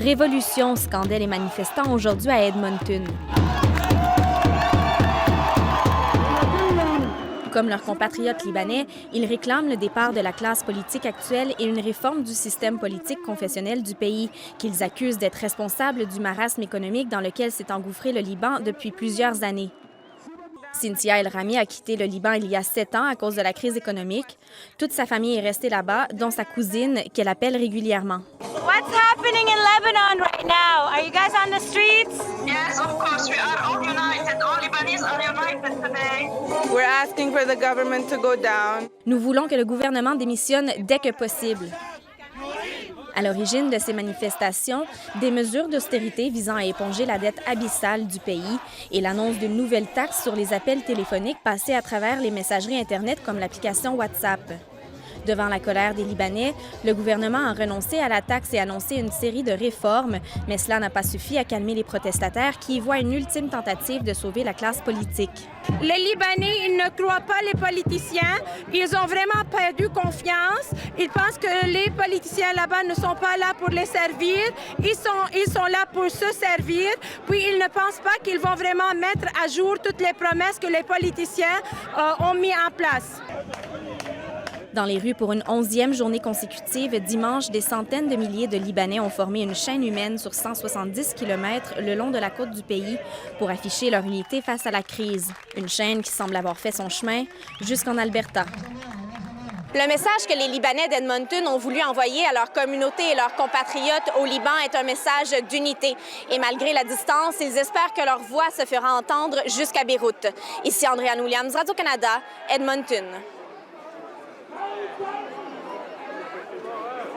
Révolution, scandaient les manifestants aujourd'hui à Edmonton. Comme leurs compatriotes libanais, ils réclament le départ de la classe politique actuelle et une réforme du système politique confessionnel du pays, qu'ils accusent d'être responsable du marasme économique dans lequel s'est engouffré le Liban depuis plusieurs années. Cynthia El Rami a quitté le Liban il y a 7 ans à cause de la crise économique. Toute sa famille est restée là-bas, dont sa cousine, qu'elle appelle régulièrement. What's happening in Lebanon right now? Are you guys on the streets? Yes, of course. We are all united. All Lebanese are united today. We're asking for the government to go down. Nous voulons que le gouvernement démissionne dès que possible. À l'origine de ces manifestations, des mesures d'austérité visant à éponger la dette abyssale du pays et l'annonce d'une nouvelle taxe sur les appels téléphoniques passés à travers les messageries Internet comme l'application WhatsApp. Devant la colère des Libanais, le gouvernement a renoncé à la taxe et annoncé une série de réformes, mais cela n'a pas suffi à calmer les protestataires qui y voient une ultime tentative de sauver la classe politique. Les Libanais, ils ne croient pas les politiciens. Ils ont vraiment perdu confiance. Ils pensent que les politiciens là-bas ne sont pas là pour les servir. Ils sont là pour se servir. Puis ils ne pensent pas qu'ils vont vraiment mettre à jour toutes les promesses que les politiciens ont mis en place. Dans les rues pour une 11e journée consécutive, dimanche, des centaines de milliers de Libanais ont formé une chaîne humaine sur 170 km le long de la côte du pays pour afficher leur unité face à la crise. Une chaîne qui semble avoir fait son chemin jusqu'en Alberta. Le message que les Libanais d'Edmonton ont voulu envoyer à leur communauté et leurs compatriotes au Liban est un message d'unité. Et malgré la distance, ils espèrent que leur voix se fera entendre jusqu'à Beyrouth. Ici Andréane Williams, Radio-Canada, Edmonton.